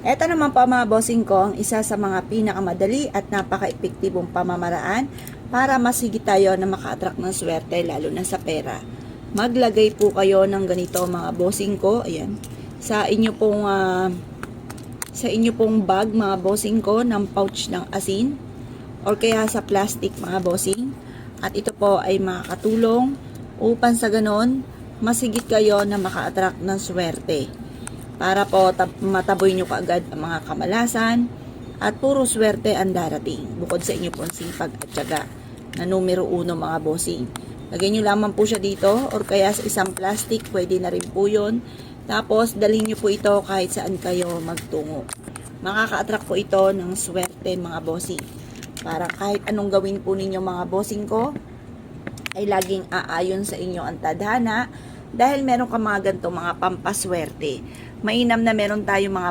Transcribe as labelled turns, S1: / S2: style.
S1: Ito naman po mga bossing ko, ang isa sa mga pinakamadali at napaka-epektibong pamamaraan para masigit tayo na maka-attract ng swerte lalo na sa pera. Maglagay po kayo ng ganito mga bossing ko, ayan, sa inyo pong bag mga bossing ko ng pouch ng asin or kaya sa plastic mga bossing. At ito po ay makakatulong upang sa ganon masigit kayo na maka-attract ng swerte. Para po mataboy nyo kaagad ang mga kamalasan at puro swerte ang darating bukod sa inyo pong sipag at tiyaga na numero 1 mga bossing. Lagyan nyo lamang po siya dito or kaya sa isang plastic, pwede na rin po yun. Tapos dalhin nyo po ito kahit saan kayo magtungo. Makaka-attract po ito ng swerte mga bossing. Para kahit anong gawin po ninyo mga bossing ko ay laging aayon sa inyo ang tadhana dahil meron ka mga ganito mga pampaswerte. Mainam na meron tayo mga